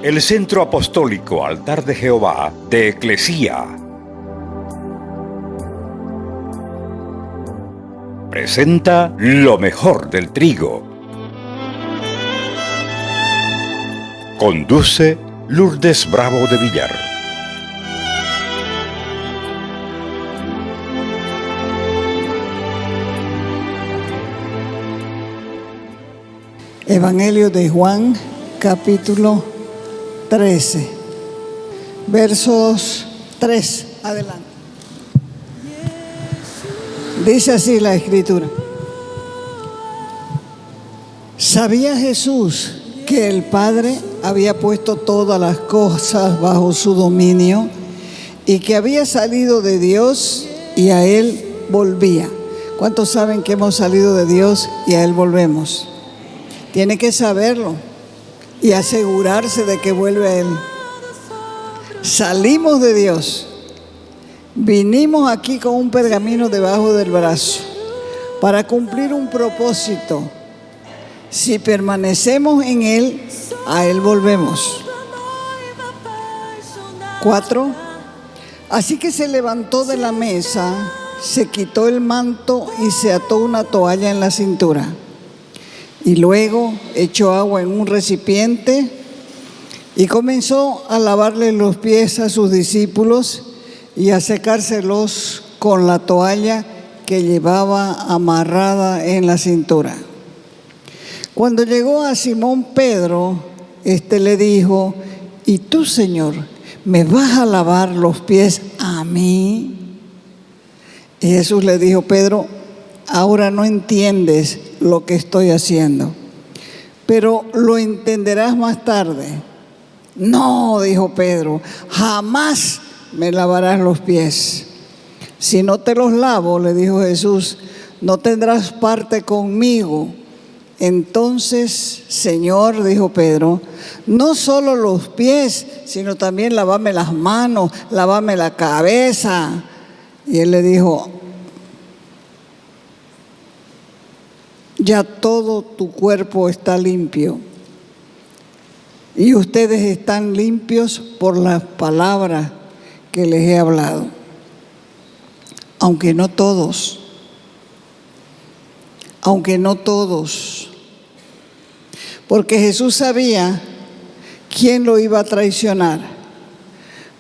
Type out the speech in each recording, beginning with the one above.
el Centro Apostólico Altar de Jehová de Eclesía presenta lo mejor del trigo. Conduce Lourdes Bravo de Villar. Evangelio de Juan, capítulo 13, versos 3, adelante. Dice así la Escritura. Sabía Jesús que el Padre había puesto todas las cosas bajo su dominio y que había salido de Dios y a Él volvía. ¿Cuántos saben que hemos salido de Dios y a Él volvemos? Tiene que saberlo y asegurarse de que vuelve a Él. Salimos de Dios. Vinimos aquí con un pergamino debajo del brazo para cumplir un propósito. Si permanecemos en Él, a Él volvemos. 4. Así que se levantó de la mesa, se quitó el manto y se ató una toalla en la cintura. Y luego echó agua en un recipiente y comenzó a lavarle los pies a sus discípulos y a secárselos con la toalla que llevaba amarrada en la cintura. Cuando llegó a Simón Pedro, éste le dijo: ¿Y tú, Señor, me vas a lavar los pies a mí? Y Jesús le dijo: Pedro, ahora no entiendes lo que estoy haciendo, pero lo entenderás más tarde. No, dijo Pedro, jamás me lavarás los pies. Si no te los lavo, le dijo Jesús, no tendrás parte conmigo. Entonces, Señor, dijo Pedro, no solo los pies, sino también lávame las manos, lávame la cabeza. Y él le dijo: ya todo tu cuerpo está limpio y ustedes están limpios por las palabras que les he hablado, aunque no todos, porque Jesús sabía quién lo iba a traicionar.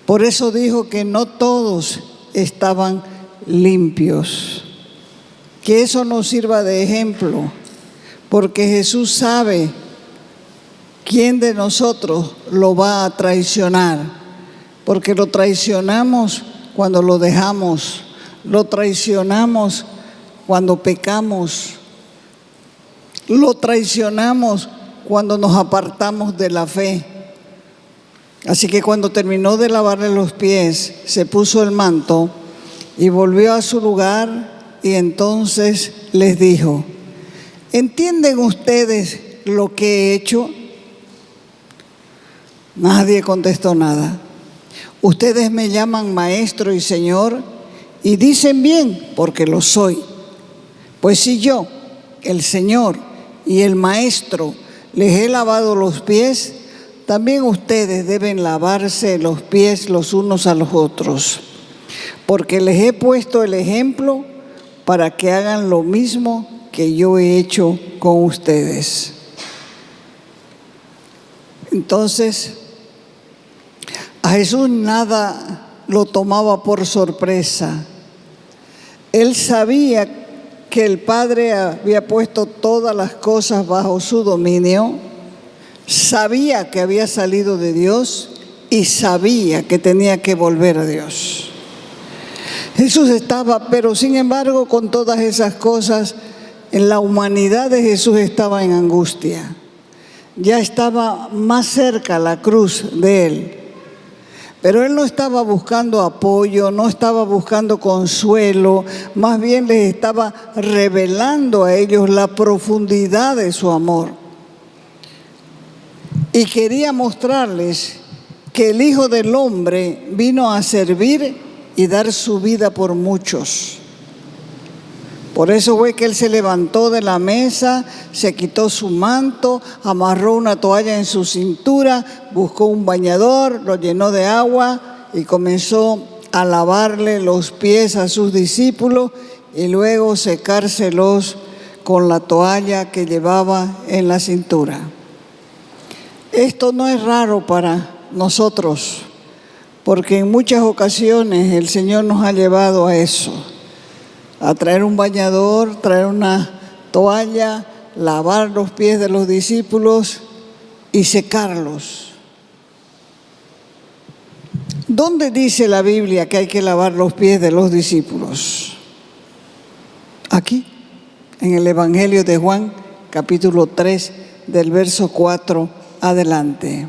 Por eso dijo que no todos estaban limpios. Que eso nos sirva de ejemplo, porque Jesús sabe quién de nosotros lo va a traicionar, porque lo traicionamos cuando lo dejamos, lo traicionamos cuando pecamos, lo traicionamos cuando nos apartamos de la fe. Así que cuando terminó de lavarle los pies, se puso el manto y volvió a su lugar. Y entonces les dijo: ¿entienden ustedes lo que he hecho? Nadie contestó nada. Ustedes me llaman maestro y señor y dicen bien, porque lo soy. Pues si yo, el Señor y el Maestro, les he lavado los pies, también ustedes deben lavarse los pies los unos a los otros, porque les he puesto el ejemplo para que hagan lo mismo que yo he hecho con ustedes. Entonces, a Jesús nada lo tomaba por sorpresa. Él sabía que el Padre había puesto todas las cosas bajo su dominio, sabía que había salido de Dios y sabía que tenía que volver a Dios. Jesús estaba, pero sin embargo, con todas esas cosas, en la humanidad de Jesús estaba en angustia. Ya estaba más cerca la cruz de Él. Pero Él no estaba buscando apoyo, no estaba buscando consuelo, más bien les estaba revelando a ellos la profundidad de su amor. Y quería mostrarles que el Hijo del Hombre vino a servir y dar su vida por muchos. Por eso fue que él se levantó de la mesa, se quitó su manto, amarró una toalla en su cintura, buscó un bañador, lo llenó de agua y comenzó a lavarle los pies a sus discípulos y luego secárselos con la toalla que llevaba en la cintura. Esto no es raro para nosotros, porque en muchas ocasiones el Señor nos ha llevado a eso, a traer un bañador, traer una toalla, lavar los pies de los discípulos y secarlos. ¿Dónde dice la Biblia que hay que lavar los pies de los discípulos? Aquí, en el Evangelio de Juan, capítulo 3, del verso 4 adelante.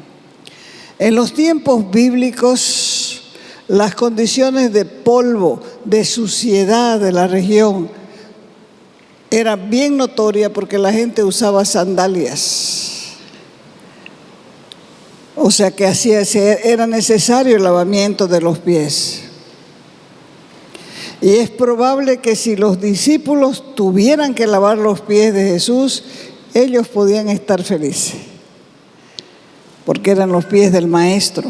En los tiempos bíblicos, las condiciones de polvo, de suciedad de la región eran bien notorias porque la gente usaba sandalias. O sea que era necesario el lavamiento de los pies. Y es probable que si los discípulos tuvieran que lavar los pies de Jesús, ellos podían estar felices, porque eran los pies del Maestro.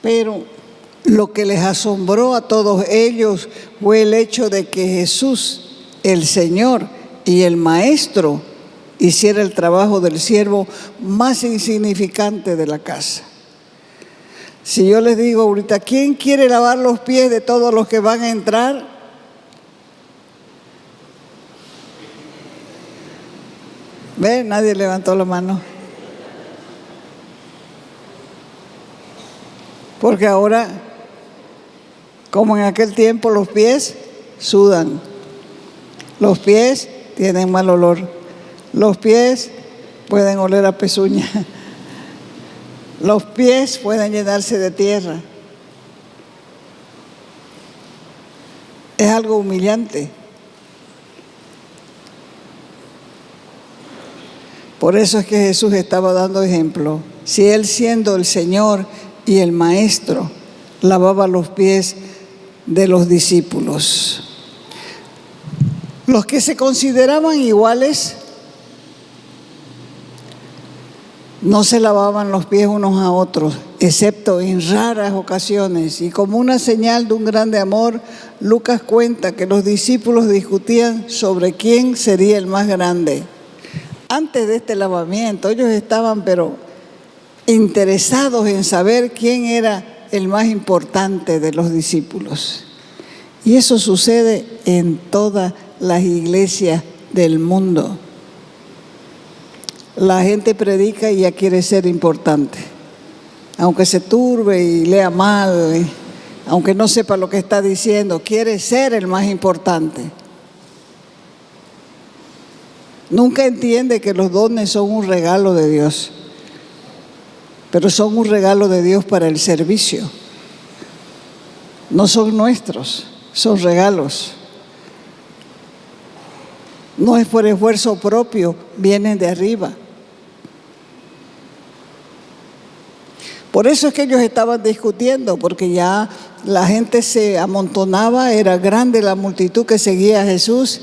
Pero lo que les asombró a todos ellos fue el hecho de que Jesús, el Señor y el Maestro, hiciera el trabajo del siervo más insignificante de la casa. Si yo les digo ahorita, ¿quién quiere lavar los pies de todos los que van a entrar? ¿Ve? Nadie levantó la mano. Porque ahora, como en aquel tiempo, los pies sudan. Los pies tienen mal olor. Los pies pueden oler a pezuña. Los pies pueden llenarse de tierra. Es algo humillante. Por eso es que Jesús estaba dando ejemplo. Si Él, siendo el Señor y el Maestro, lavaba los pies de los discípulos. Los que se consideraban iguales no se lavaban los pies unos a otros, excepto en raras ocasiones. Y como una señal de un grande amor, Lucas cuenta que los discípulos discutían sobre quién sería el más grande. Antes de este lavamiento, ellos estaban pero interesados en saber quién era el más importante de los discípulos. Y eso sucede en todas las iglesias del mundo. La gente predica y ya quiere ser importante, aunque se turbe y lea mal, aunque no sepa lo que está diciendo, quiere ser el más importante. Nunca entiende que los dones son un regalo de Dios, pero son un regalo de Dios para el servicio. No son nuestros, son regalos. No es por esfuerzo propio, vienen de arriba. Por eso es que ellos estaban discutiendo, porque ya la gente se amontonaba, era grande la multitud que seguía a Jesús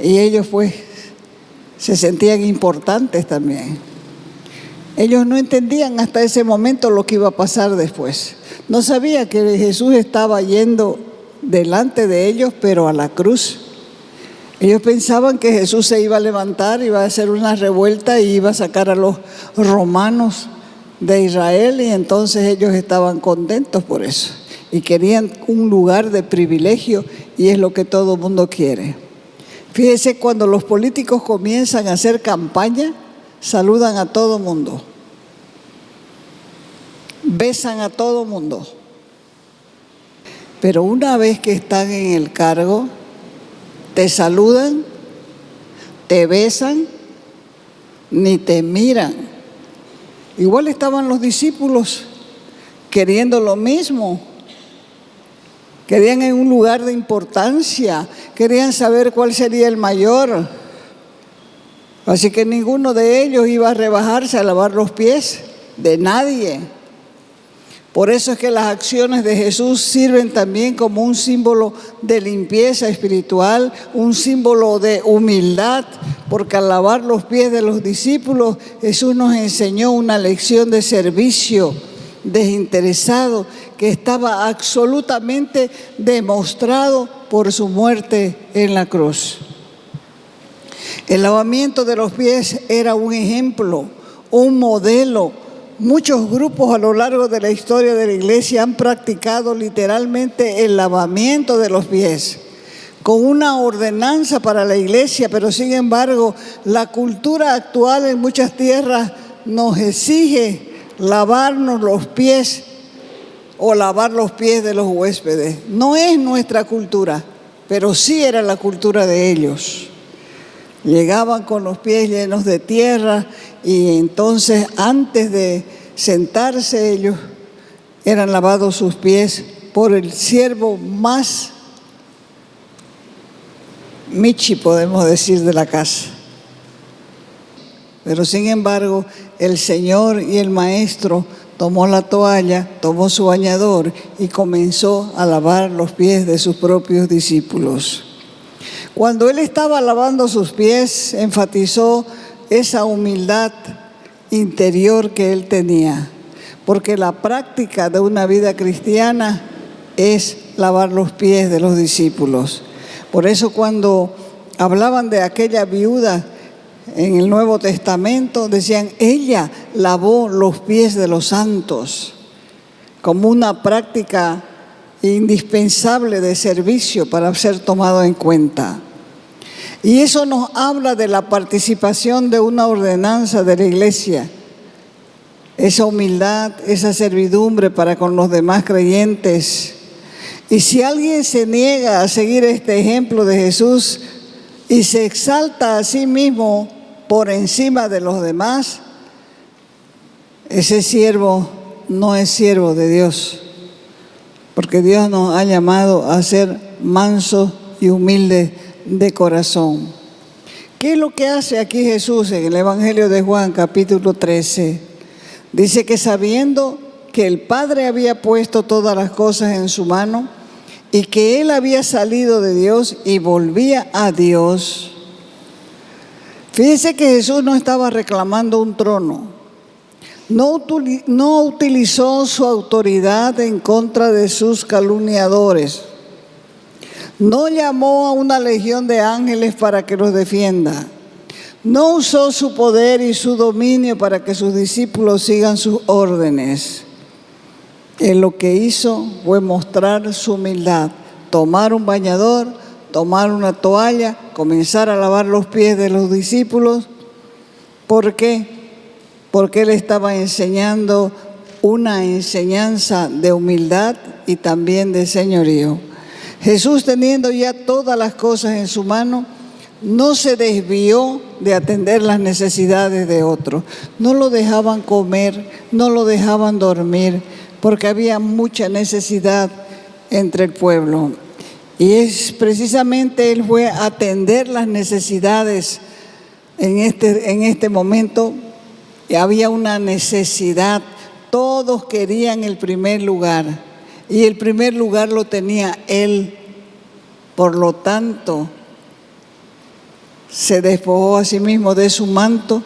y ellos pues se sentían importantes también. Ellos no entendían hasta ese momento lo que iba a pasar después. No sabía que Jesús estaba yendo delante de ellos, pero a la cruz. Ellos pensaban que Jesús se iba a levantar, iba a hacer una revuelta y iba a sacar a los romanos de Israel, y entonces ellos estaban contentos por eso y querían un lugar de privilegio, y es lo que todo el mundo quiere. Fíjese, cuando los políticos comienzan a hacer campaña, saludan a todo el mundo, besan a todo el mundo, pero una vez que están en el cargo, te saludan, te besan, ni te miran. Igual estaban los discípulos queriendo lo mismo. Querían en un lugar de importancia, querían saber cuál sería el mayor. Así que ninguno de ellos iba a rebajarse a lavar los pies de nadie. Por eso es que las acciones de Jesús sirven también como un símbolo de limpieza espiritual, un símbolo de humildad, porque al lavar los pies de los discípulos, Jesús nos enseñó una lección de servicio desinteresado que estaba absolutamente demostrado por su muerte en la cruz. El lavamiento de los pies era un ejemplo, un modelo. Muchos grupos a lo largo de la historia de la iglesia han practicado literalmente el lavamiento de los pies con una ordenanza para la iglesia, pero sin embargo la cultura actual en muchas tierras nos exige lavarnos los pies o lavar los pies de los huéspedes. No es nuestra cultura, pero sí era la cultura de ellos. Llegaban con los pies llenos de tierra y entonces antes de sentarse ellos eran lavados sus pies por el siervo más michi, podemos decir, de la casa. Pero sin embargo, el Señor y el Maestro tomó la toalla, tomó su bañador y comenzó a lavar los pies de sus propios discípulos. Cuando Él estaba lavando sus pies, enfatizó esa humildad interior que Él tenía, porque la práctica de una vida cristiana es lavar los pies de los discípulos. Por eso cuando hablaban de aquella viuda en el Nuevo Testamento, decían, ella lavó los pies de los santos, como una práctica indispensable de servicio para ser tomado en cuenta. Y eso nos habla de la participación de una ordenanza de la iglesia, esa humildad, esa servidumbre para con los demás creyentes. Y si alguien se niega a seguir este ejemplo de Jesús y se exalta a sí mismo por encima de los demás, ese siervo no es siervo de Dios, porque Dios nos ha llamado a ser mansos y humildes de corazón. ¿Qué es lo que hace aquí Jesús en el Evangelio de Juan, capítulo 13? Dice que sabiendo que el Padre había puesto todas las cosas en su mano y que Él había salido de Dios y volvía a Dios. Fíjense que Jesús no estaba reclamando un trono. No utilizó su autoridad en contra de sus calumniadores. No llamó a una legión de ángeles para que los defienda. No usó su poder y su dominio para que sus discípulos sigan sus órdenes. Él lo que hizo fue mostrar su humildad, tomar un bañador, tomar una toalla, comenzar a lavar los pies de los discípulos. ¿Por qué? Porque Él estaba enseñando una enseñanza de humildad y también de señorío. Jesús, teniendo ya todas las cosas en su mano, no se desvió de atender las necesidades de otros. No lo dejaban comer, no lo dejaban dormir, porque había mucha necesidad entre el pueblo. Y es precisamente Él fue a atender las necesidades en este momento. Había una necesidad, todos querían el primer lugar y el primer lugar lo tenía Él. Por lo tanto, se despojó a sí mismo de su manto,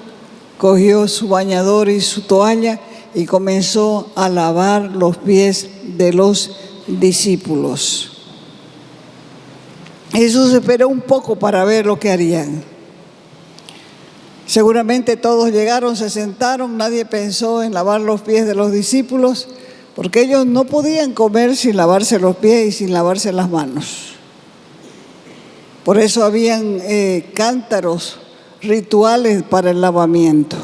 cogió su bañador y su toalla y comenzó a lavar los pies de los discípulos. Jesús esperó un poco para ver lo que harían. Seguramente todos llegaron, se sentaron, nadie pensó en lavar los pies de los discípulos, porque ellos no podían comer sin lavarse los pies y sin lavarse las manos. Por eso habían cántaros rituales para el lavamiento.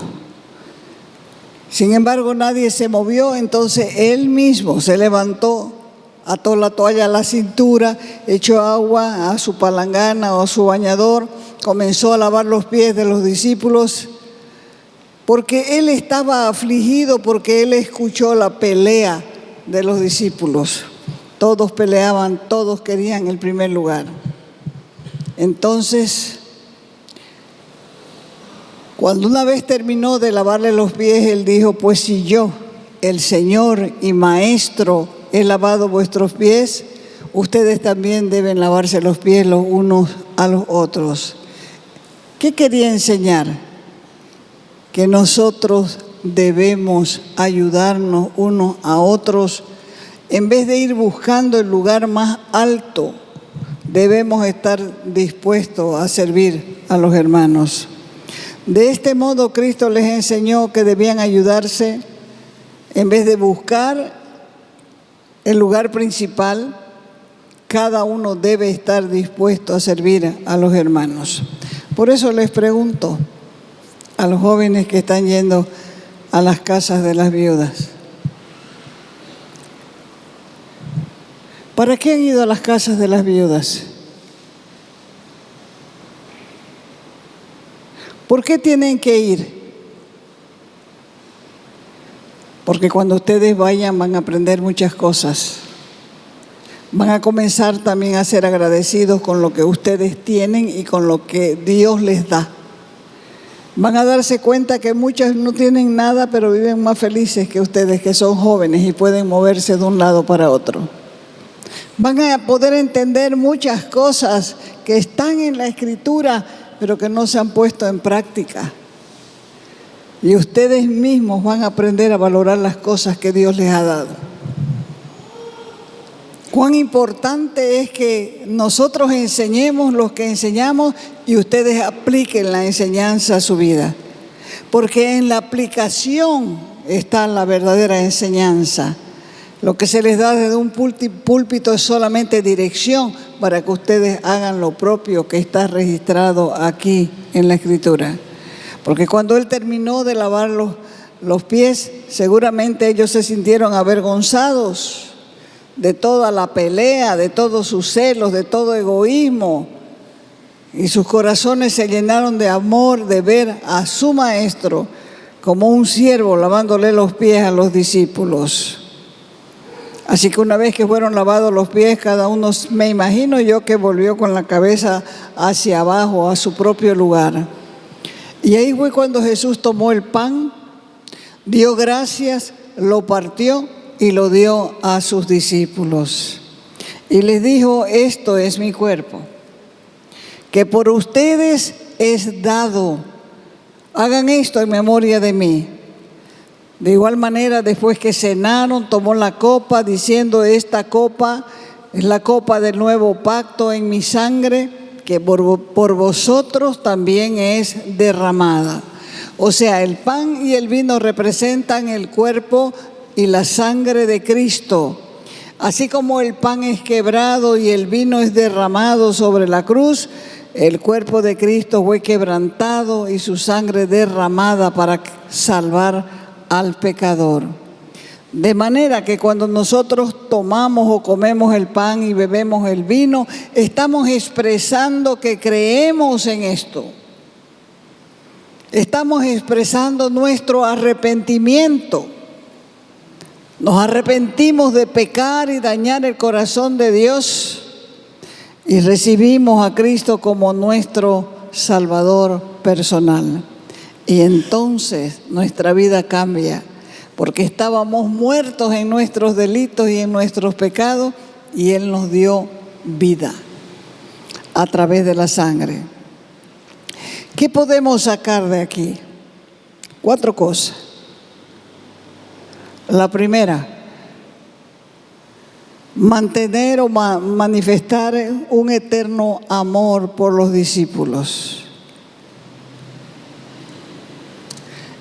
Sin embargo, nadie se movió, entonces Él mismo se levantó, ató la toalla a la cintura, echó agua a su palangana o a su bañador, comenzó a lavar los pies de los discípulos, porque Él estaba afligido, porque Él escuchó la pelea de los discípulos. Todos peleaban, todos querían el primer lugar. Entonces, cuando una vez terminó de lavarle los pies, Él dijo, pues si yo, el Señor y Maestro, he lavado vuestros pies, ustedes también deben lavarse los pies los unos a los otros. ¿Qué quería enseñar? Que nosotros debemos ayudarnos unos a otros. En vez de ir buscando el lugar más alto, debemos estar dispuestos a servir a los hermanos. De este modo, Cristo les enseñó que debían ayudarse en vez de buscar el lugar principal. Cada uno debe estar dispuesto a servir a los hermanos. Por eso les pregunto a los jóvenes que están yendo a las casas de las viudas: ¿para qué han ido a las casas de las viudas? ¿Por qué tienen que ir? Porque cuando ustedes vayan van a aprender muchas cosas. Van a comenzar también a ser agradecidos con lo que ustedes tienen y con lo que Dios les da. Van a darse cuenta que muchos no tienen nada, pero viven más felices que ustedes, que son jóvenes y pueden moverse de un lado para otro. Van a poder entender muchas cosas que están en la Escritura, pero que no se han puesto en práctica. Y ustedes mismos van a aprender a valorar las cosas que Dios les ha dado. Cuán importante es que nosotros enseñemos lo que enseñamos y ustedes apliquen la enseñanza a su vida. Porque en la aplicación está la verdadera enseñanza. Lo que se les da desde un púlpito es solamente dirección para que ustedes hagan lo propio que está registrado aquí en la Escritura. Porque cuando Él terminó de lavar los pies, seguramente ellos se sintieron avergonzados de toda la pelea, de todos sus celos, de todo egoísmo. Y sus corazones se llenaron de amor de ver a su Maestro como un siervo lavándole los pies a los discípulos. Así que una vez que fueron lavados los pies, cada uno, me imagino yo, que volvió con la cabeza hacia abajo, a su propio lugar. Y ahí fue cuando Jesús tomó el pan, dio gracias, lo partió y lo dio a sus discípulos. Y les dijo: esto es mi cuerpo, que por ustedes es dado. Hagan esto en memoria de mí. De igual manera, después que cenaron, tomó la copa, diciendo: esta copa es la copa del nuevo pacto en mi sangre, que por vosotros también es derramada. O sea, el pan y el vino representan el cuerpo y la sangre de Cristo. Así como el pan es quebrado y el vino es derramado sobre la cruz, el cuerpo de Cristo fue quebrantado y su sangre derramada para salvar al pecador. De manera que cuando nosotros tomamos o comemos el pan y bebemos el vino, estamos expresando que creemos en esto. Estamos expresando nuestro arrepentimiento. Nos arrepentimos de pecar y dañar el corazón de Dios y recibimos a Cristo como nuestro Salvador personal. Y entonces nuestra vida cambia, porque estábamos muertos en nuestros delitos y en nuestros pecados, y Él nos dio vida a través de la sangre. ¿Qué podemos sacar de aquí? 4 cosas. La primera, mantener o manifestar un eterno amor por los discípulos.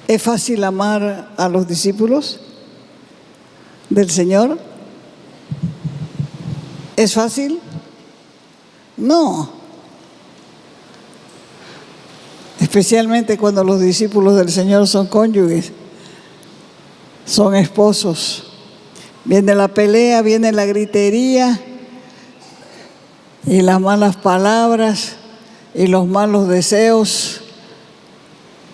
¿Es fácil amar a los discípulos del Señor? ¿Es fácil? No. Especialmente cuando los discípulos del Señor son cónyuges, son esposos. Viene la pelea, viene la gritería y las malas palabras y los malos deseos,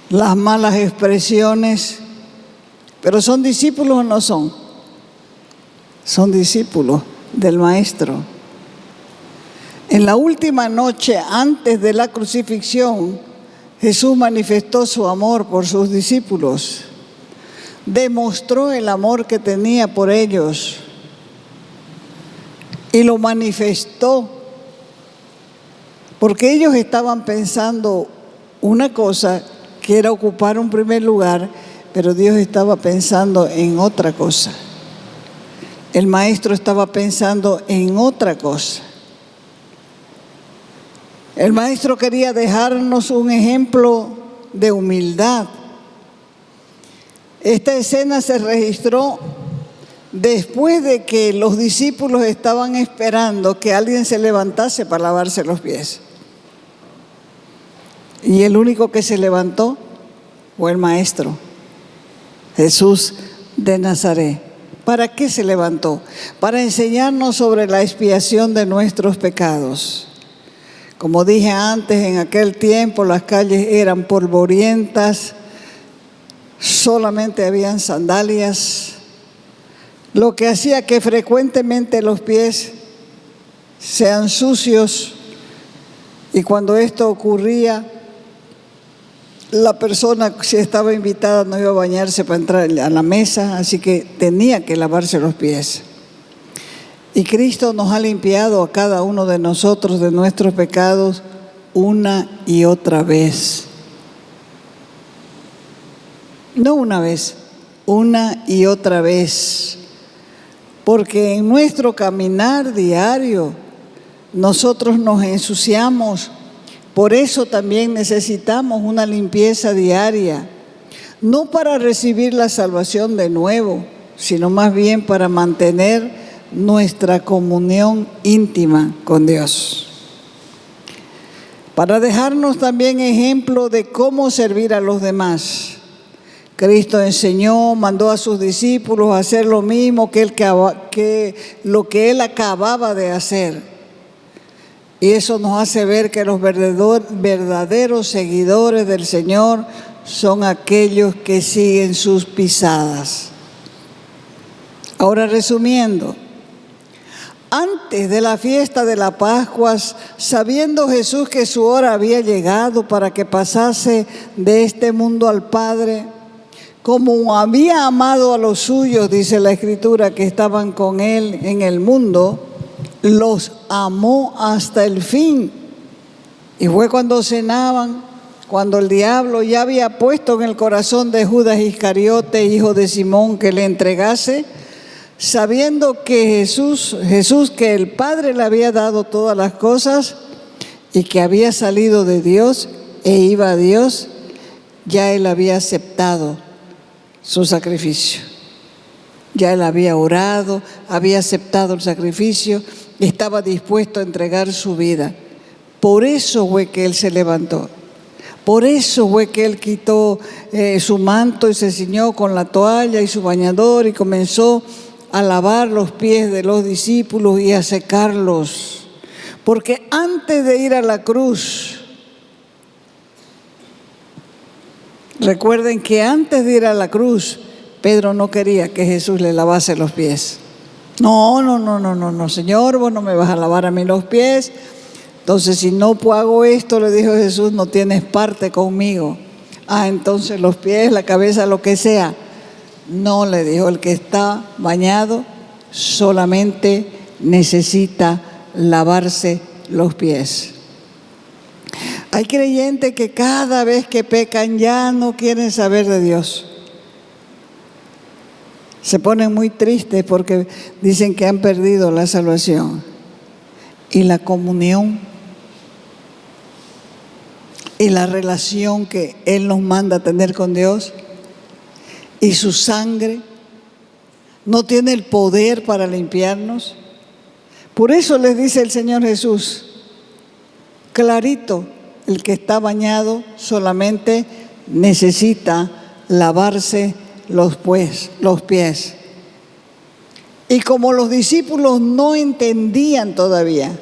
las malas expresiones. Pero ¿son discípulos o no son? Son discípulos del Maestro. En la última noche antes de la crucifixión, Jesús manifestó su amor por sus discípulos. demostró el amor que tenía por ellos y lo manifestó, porque ellos estaban pensando una cosa que era ocupar un primer lugar, pero Dios estaba pensando en otra cosa. El maestro estaba pensando en otra cosa. El maestro quería dejarnos un ejemplo de humildad. Esta escena se registró después de que los discípulos estaban esperando que alguien se levantase para lavarse los pies. Y el único que se levantó fue el maestro, Jesús de Nazaret. ¿Para qué se levantó? Para enseñarnos sobre la expiación de nuestros pecados. Como dije antes, en aquel tiempo las calles eran polvorientas, solamente habían sandalias, lo que hacía que frecuentemente los pies sean sucios, y cuando esto ocurría, la persona, si estaba invitada, no iba a bañarse para entrar a la mesa, así que tenía que lavarse los pies. Y Cristo nos ha limpiado a cada uno de nosotros de nuestros pecados una y otra vez. No una vez, una y otra vez. Porque en nuestro caminar diario nosotros nos ensuciamos. Por eso también necesitamos una limpieza diaria. No para recibir la salvación de nuevo, sino más bien para mantener nuestra comunión íntima con Dios. Para dejarnos también ejemplo de cómo servir a los demás. Cristo enseñó, mandó a sus discípulos a hacer lo mismo que lo que Él acababa de hacer. Y eso nos hace ver que los verdaderos seguidores del Señor son aquellos que siguen sus pisadas. Ahora, resumiendo, antes de la fiesta de la Pascua, sabiendo Jesús que su hora había llegado para que pasase de este mundo al Padre, como había amado a los suyos, dice la Escritura, que estaban con Él en el mundo, los amó hasta el fin. Y fue cuando cenaban, cuando el diablo ya había puesto en el corazón de Judas Iscariote, hijo de Simón, que le entregase, sabiendo que Jesús, que el Padre le había dado todas las cosas y que había salido de Dios e iba a Dios, ya Él había aceptado su sacrificio. Ya Él había orado, había aceptado el sacrificio, estaba dispuesto a entregar su vida. Por eso fue que Él se levantó. Por eso fue que Él quitó su manto y se ciñó con la toalla y su bañador y comenzó a lavar los pies de los discípulos y a secarlos. Porque antes de ir a la cruz, recuerden que antes de ir a la cruz, Pedro no quería que Jesús le lavase los pies. No, Señor, vos no me vas a lavar a mí los pies. Entonces, si no hago esto, le dijo Jesús, no tienes parte conmigo. Entonces los pies, la cabeza, lo que sea. No, le dijo, el que está bañado solamente necesita lavarse los pies. Hay creyentes que cada vez que pecan ya no quieren saber de Dios. Se ponen muy tristes porque dicen que han perdido la salvación y la comunión y la relación que Él nos manda a tener con Dios, y su sangre no tiene el poder para limpiarnos. Por eso les dice el Señor Jesús, clarito, el que está bañado solamente necesita lavarse los pies. Y como los discípulos no entendían todavía,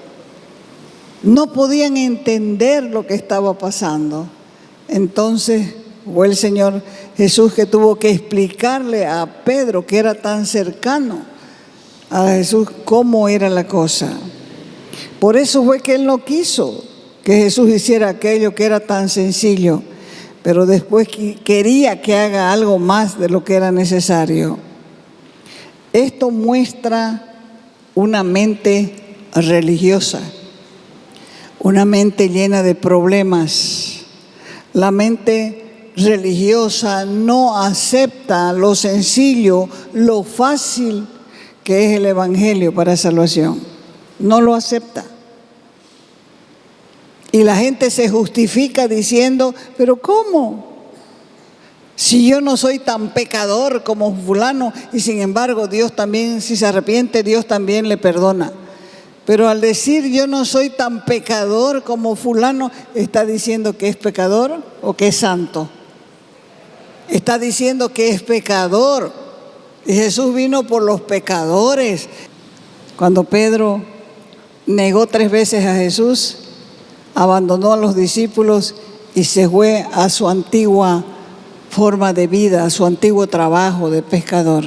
no podían entender lo que estaba pasando, entonces fue el Señor Jesús que tuvo que explicarle a Pedro, que era tan cercano a Jesús, cómo era la cosa. Por eso fue que Él no quiso que Jesús hiciera aquello que era tan sencillo. pero después quería que haga algo más de lo que era necesario. Esto muestra una mente religiosa, una mente llena de problemas. La mente religiosa no acepta lo sencillo, lo fácil que es el Evangelio para salvación. No lo acepta. Y la gente se justifica diciendo, pero ¿cómo? Si yo no soy tan pecador como fulano, y sin embargo Dios también, si se arrepiente, Dios también le perdona. Pero al decir yo no soy tan pecador como fulano, ¿está diciendo que es pecador o que es santo? Está diciendo que es pecador. Y Jesús vino por los pecadores. Cuando Pedro negó 3 veces a Jesús, abandonó a los discípulos y se fue a su antigua forma de vida, a su antiguo trabajo de pescador.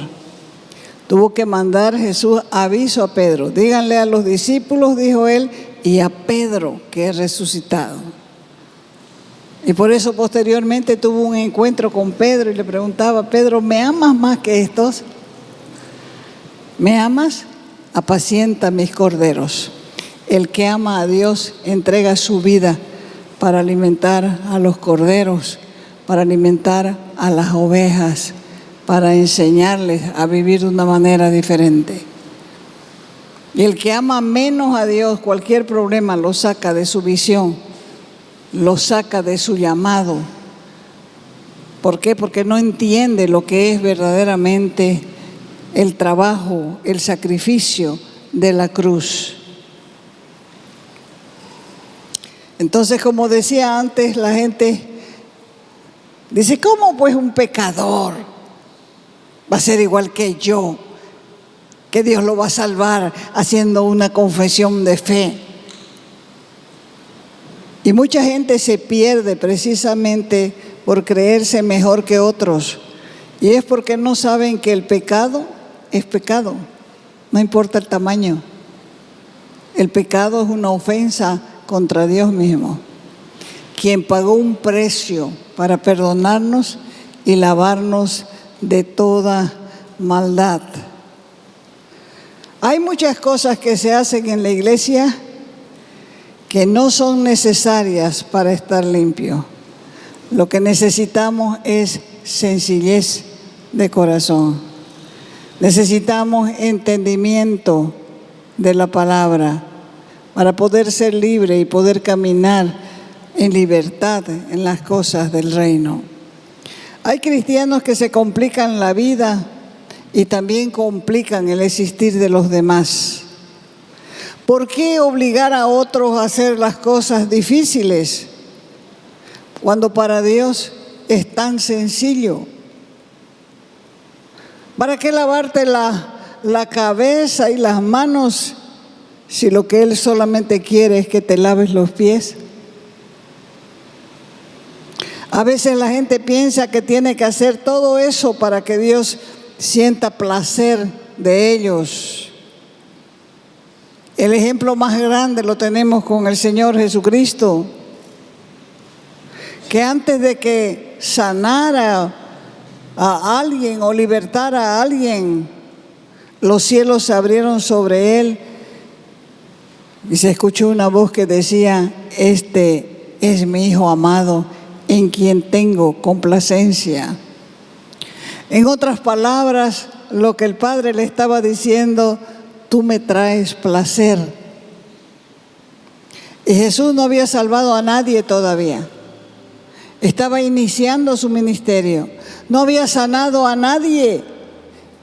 Tuvo que mandar Jesús aviso a Pedro. Díganle a los discípulos, dijo él, y a Pedro que es resucitado. Y por eso posteriormente tuvo un encuentro con Pedro y le preguntaba, Pedro, ¿me amas más que estos? ¿Me amas? Apacienta mis corderos. El que ama a Dios entrega su vida para alimentar a los corderos, para alimentar a las ovejas, para enseñarles a vivir de una manera diferente. Y el que ama menos a Dios, cualquier problema lo saca de su visión, lo saca de su llamado. ¿Por qué? Porque no entiende lo que es verdaderamente el trabajo, el sacrificio de la cruz. Entonces, como decía antes, la gente dice, ¿cómo pues un pecador va a ser igual que yo? Que Dios lo va a salvar haciendo una confesión de fe. Y mucha gente se pierde precisamente por creerse mejor que otros. Y es porque no saben que el pecado es pecado, no importa el tamaño. El pecado es una ofensa contra Dios mismo, quien pagó un precio para perdonarnos y lavarnos de toda maldad. Hay muchas cosas que se hacen en la iglesia que no son necesarias para estar limpio. Lo que necesitamos es sencillez de corazón. Necesitamos entendimiento de la palabra para poder ser libre y poder caminar en libertad en las cosas del reino. Hay cristianos que se complican la vida y también complican el existir de los demás. ¿Por qué obligar a otros a hacer las cosas difíciles cuando para Dios es tan sencillo? ¿Para qué lavarte la cabeza y las manos si lo que Él solamente quiere es que te laves los pies? A veces la gente piensa que tiene que hacer todo eso para que Dios sienta placer de ellos. El ejemplo más grande lo tenemos con el Señor Jesucristo, que antes de que sanara a alguien o libertara a alguien, los cielos se abrieron sobre Él y se escuchó una voz que decía, este es mi Hijo amado, en quien tengo complacencia. En otras palabras, lo que el Padre le estaba diciendo, tú me traes placer. Y Jesús no había salvado a nadie todavía. Estaba iniciando su ministerio. No había sanado a nadie.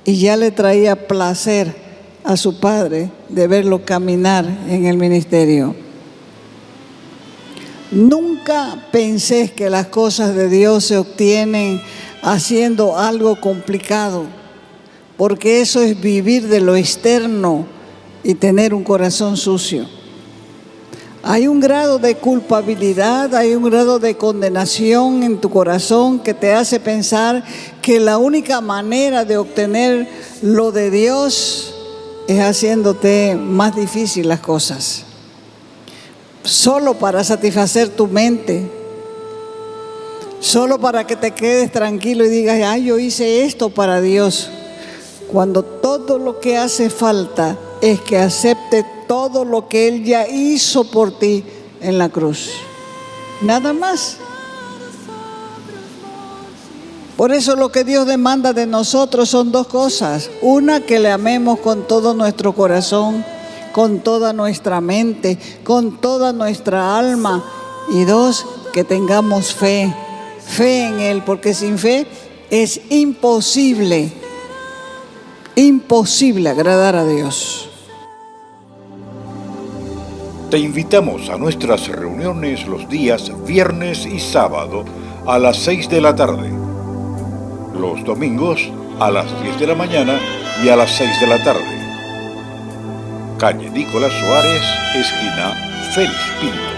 Y ya le traía placer a su Padre de verlo caminar en el ministerio. Nunca pensé que las cosas de Dios se obtienen haciendo algo complicado, porque eso es vivir de lo externo y tener un corazón sucio. Hay un grado de culpabilidad, hay un grado de condenación en tu corazón que te hace pensar que la única manera de obtener lo de Dios es haciéndote más difícil las cosas, solo para satisfacer tu mente, solo para que te quedes tranquilo y digas, ay, yo hice esto para Dios. Cuando todo lo que hace falta es que acepte todo lo que Él ya hizo por ti en la cruz. Nada más. Por eso lo que Dios demanda de nosotros son dos cosas. Una, que le amemos con todo nuestro corazón, con toda nuestra mente, con toda nuestra alma. Y dos, que tengamos fe en Él, porque sin fe es imposible agradar a Dios. Te invitamos a nuestras reuniones los días viernes y sábado a las 6 de la tarde. Los domingos a las 10 de la mañana y a las 6 de la tarde. Calle Nicolás Suárez, esquina Félix Pinto.